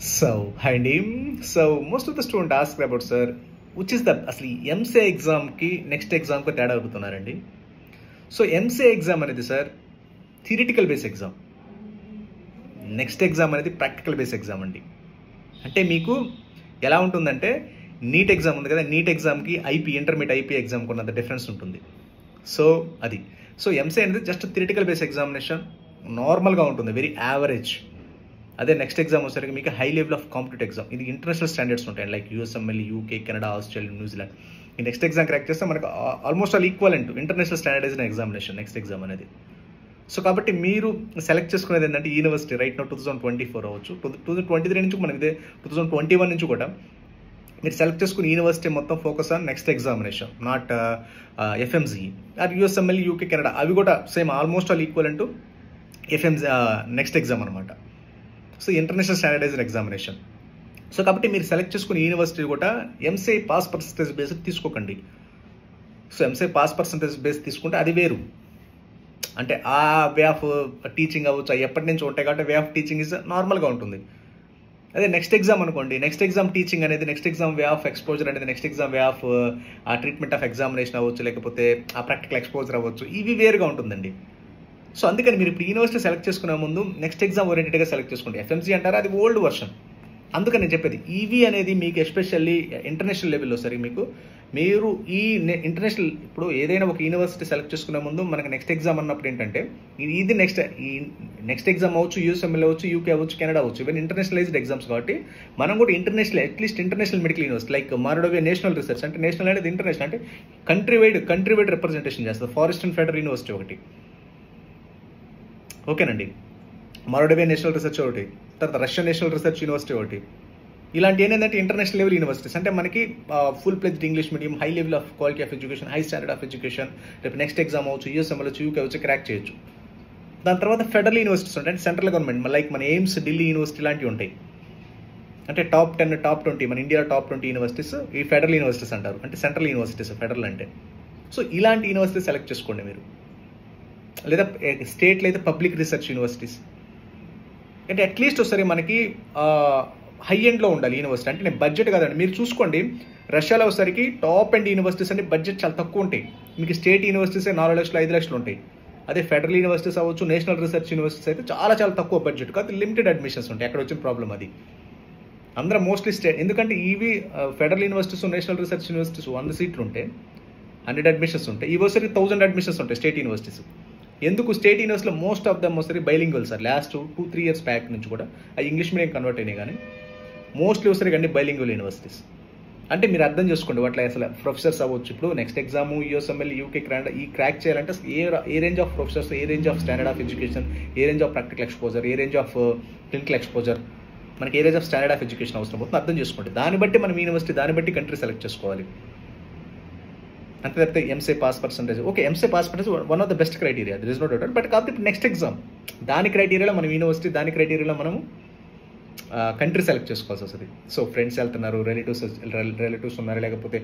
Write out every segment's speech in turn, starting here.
Hi Naeem. Most of the students ask about, sir, which is the అసలు MCA ఎగ్జామ్కి next ఎగ్జామ్కి తేడా అడుగుతున్నారండి. సో ఎంసీఏ ఎగ్జామ్ అనేది sir theoretical base exam, next exam అనేది practical base exam అండి. అంటే మీకు ఎలా ఉంటుందంటే నీట్ ఎగ్జామ్ ఉంది కదా, నీట్ ఎగ్జామ్కి ఇంటర్మీడియట్ ఐపీ ఎగ్జామ్కి ఉన్నంత డిఫరెన్స్ ఉంటుంది. సో అది ఎంసీఏ అనేది జస్ట్ థియరిటికల్ బేస్ ఎగ్జామినేషన్, నార్మల్గా ఉంటుంది, వెరీ యావరేజ్. అదే నెక్స్ట్ ఎగ్జామ్ వచ్చేసరికి మీకు high level of competitive exam, ఇది ఇంటర్నేషనల్ స్టాండర్డ్స్ ఉంటాయి, like USML, UK, Canada, Australia, New Zealand. ఈ నెక్స్ట్ ఎగ్జామ్ క్రాక్ చేస్తే మనకు almost all equivalent international standardised examination next exam అనేది. సో కాబట్టి మీరు సెలెక్ట్ చేసుకునేది ఏంటంటే యూనివర్సిటీ రైట్ నో 2024 అవ్వచ్చు, 2023 నుంచి మనకి 2021 నుంచి కూడా మీరు సెలెక్ట్ చేసుకుని యూనివర్సిటీ మొత్తం focus on next examination, not FMG or USMLE, UK, Canada. అవి కూడా same almost all equal to FMG next exam అనమాట. So international standardised examination. So కాబట్టి మీరు సెలెక్ట్ చేసుకుని యూనివర్సిటీ కూడా ఎంసీఏ పాస్ పర్సంటేజ్ బేస్ తీసుకోకండి. So MCA pass percentage base తీసుకుంటే అది వేరు, అంటే ఆ వే ఆఫ్ టీచింగ్ అవ్వచ్చు, ఎప్పటి నుంచి ఉంటాయి కాబట్టి వే ఆఫ్ టీచింగ్ ఇస్ నార్మల్గా ఉంటుంది. అదే నెక్స్ట్ ఎగ్జామ్ అనుకోండి, నెక్స్ట్ ఎగ్జామ్ టీచింగ్ అనేది, next exam way of exposure అనేది, నెక్స్ట్ ఎగ్జామ్ వే ఆఫ్ ఆ ట్రీట్మెంట్ ఆఫ్ ఎగ్జామినేషన్ అవ్వచ్చు, లేకపోతే ఆ ప్రాక్టికల్ ఎక్స్పోజర్ అవ్వచ్చు, ఇవి వేరుగా ఉంటుందండి. సో అందుకని మీరు ఇప్పుడు యూనివర్సిటీ సెలెక్ట్ చేసుకునే ముందు నెక్స్ట్ ఎగ్జామ్ ఓరియంటెడ్గా సెలెక్ట్ చేసుకోండి. ఎఫ్ఎంసీ అంటారా, అది ఓల్డ్ వర్షన్. అందుకని నేను చెప్పేది ఈవీ అనేది మీకు ఎస్పెషల్లీ ఇంటర్నేషనల్ లెవెల్లో సరే మీరు ఈ ఇంటర్నేషనల్, ఇప్పుడు ఏదైనా ఒక యూనివర్సిటీ సెలెక్ట్ చేసుకునే ముందు మనకి నెక్స్ట్ ఎగ్జామ్ అన్నప్పుడు ఏంటంటే ఇది నెక్స్ట్ ఎగ్జామ్ అవ్వచ్చు, యూఎస్ఎంఎల్ అవ్వచ్చు, యూకే అవ్వచ్చు, కెనడా అవ్వచ్చు, ఇవన్నీ ఇంటర్నేషనలైజ్డ్ ఎగ్జామ్స్ కాబట్టి మనం కూడా at least international medical university like మారడోవియా నేషనల్ రీసెర్చ్, అంటే నేషనల్ అనేది ఇంటర్నేషనల్, అంటే కంట్రీ వైడ్ రిప్రజెంటేషన్ చేస్తుంది. ఫారెస్ట్ ఫెడరల్ యూనివర్సిటీ ఒకటి, ఓకేనండి, మారడోవియా నేషనల్ రీసెర్చ్ ఒకటి, తర్వాత రష్యన్ నేషనల్ రీసెర్చ్ యూనివర్సిటీ ఒకటి. ఇలాంటి ఏంటంటే ఇంటర్నేషనల్ లెవెల్ యూనివర్సిటీస్, అంటే మనకి full pledged English medium, high level of quality of education, high standard of education, రేపు నెక్స్ట్ ఎగ్జామ్ అవచ్చు, యూఎస్ఎంఎల్ అవచ్చు, యూకే వచ్చి క్రాక్ చేయొచ్చు. దాని తర్వాత ఫెడరల్ యూనివర్సిటీస్ ఉంటాయి, అంటే సెంట్రల్ గవర్నమెంట్, లైక్ మన ఎయిమ్స్, ఢిల్లీ యూనివర్సిటీ లాంటివి ఉంటాయి. అంటే టాప్ 10, టాప్ 20, మన ఇండియా టాప్ 20 యూనివర్సిటీస్ ఈ ఫెడరల్ యూనివర్సిటీస్ అంటారు, అంటే సెంట్రల్ యూనివర్సిటీస్ ఫెడరల్ అంటే. సో ఇలాంటి యూనివర్సిటీస్ సెలెక్ట్ చేసుకోండి మీరు. లేదా స్టేట్లో అయితే పబ్లిక్ రీసెర్చ్ యూనివర్సిటీస్, అంటే అట్లీస్ట్ ఒకసారి మనకి హై ఎండ్లో ఉండాలి యూనివర్సిటీ. అంటే నేను బడ్జెట్ కాదండి, మీరు చూసుకోండి రష్యాలో వచ్చేసరికి టాప్ ఎండ్ యూనివర్సిటీస్ అంటే బడ్జెట్ చాలా తక్కువ ఉంటాయి. మీకు స్టేట్ యూనివర్సిటీస్ 4 లక్షలు 5 లక్షలు ఉంటాయి. అదే ఫెడరల్ యూనివర్సిటీస్ అవ్వచ్చు, నేషనల్ రీసెర్చ్ యూనివర్సిటీస్ అయితే చాలా చాలా తక్కువ బడ్జెట్, కాదు లిమిటెడ్ అడ్మిషన్స్ ఉంటాయి. అక్కడ వచ్చిన ప్రాబ్లం అది. అందరూ మోస్ట్లీ స్టేట్, ఎందుకంటే ఇవి federal universities, national research universities 100 సీట్లు ఉంటే 100 అడ్మిషన్స్ ఉంటాయి. ఇవి వచ్చేసరికి 1000 అడ్మిషన్స్ ఉంటాయి స్టేట్ యూనివర్సిటీస్. ఎందుకు స్టేట్ యూనివర్సిటీలో మోస్ట్ ఆఫ్ దమ్ వస్తుంది bilingual sir. Last 2-3 years back నుంచి కూడా ఆ ఇంగ్లీష్ మీడియం కన్వర్ట్ అయినాయి, కానీ మోస్ట్లీ వస్తుంది కానీ బైలింగ్వల్ యూనివర్సిటీస్. అంటే మీరు అర్థం చేసుకోండి వాటిలో అసలు ప్రొఫెసర్స్ అవ్వచ్చు. ఇప్పుడు next exam USMLE, UK, Canada ఈ క్రాక్ చేయాలంటే a range of professors, a range of standard of education, a range of practical exposure, a range of clinical exposure, మనకి a range of standard of education అవసరం అవుతుంది అర్థం చేసుకోండి. దాన్ని బట్టి మనం యూనివర్సిటీ, దాన్ని బట్టి కంట్రీ సెలెక్ట్ చేసుకోవాలి. అంతే తప్పితే MCA pass percentage, okay MCA pass percentage one of the best criteria, there is no doubt. But కాబట్టి ఇప్పుడు నెక్స్ట్ ఎగ్జామ్ దాని క్రైటీరియాలో మనం యూనివర్సిటీ, దాని క్రైటీరియాలో మనము కంట్రీ సెలెక్ట్ చేసుకోవాల్సి వస్తుంది. సో ఫ్రెండ్స్ వెళ్తున్నారు, రిలేటివ్స్ ఉన్నారు, లేకపోతే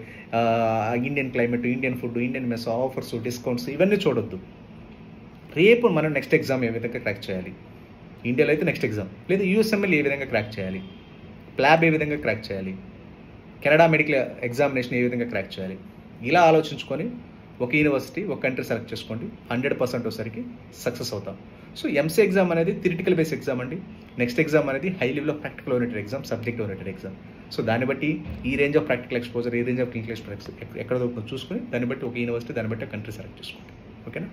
Indian climate, Indian food, Indian mess, offers, discounts ఇవన్నీ చూడొద్దు. రేపు మనం నెక్స్ట్ ఎగ్జామ్ ఏ విధంగా క్రాక్ చేయాలి, ఇండియాలో అయితే నెక్స్ట్ ఎగ్జామ్, లేదా యూఎస్ఎంఎల్ ఏ విధంగా క్రాక్ చేయాలి, ప్లాబ్ ఏ విధంగా క్రాక్ చేయాలి, కెనడా మెడికల్ ఎగ్జామినేషన్ ఏ విధంగా క్రాక్ చేయాలి, ఇలా ఆలోచించుకొని ఒక యూనివర్సిటీ, ఒక కంట్రీ సెలెక్ట్ చేసుకోండి. 100% వచ్చేసరికి సక్సెస్ అవుతాం. సో ఎంసీ ఎగ్జామ్ అనేది థియరిటికల్ బేస్ ఎగ్జామ్ అండి. నెక్స్ట్ ఎగ్జామ్ అనేది high level of practical oriented exam, subject oriented exam. So దాన్ని బట్టి ఈ రేంజ్ ఆఫ్ ప్రాక్టికల్ ఎక్స్పోజర్, ఈ రేంజ్ ఆఫ్ క్లినికల్ ఎక్స్పోజర్ ఎక్కడ దొరుకుతుందో చూసుకొని దాన్ని బట్టి ఒక యూనివర్సిటీ, దాన్ని బట్టి కంట్రీ సెలెక్ట్ చేసుకోండి. ఓకేనా?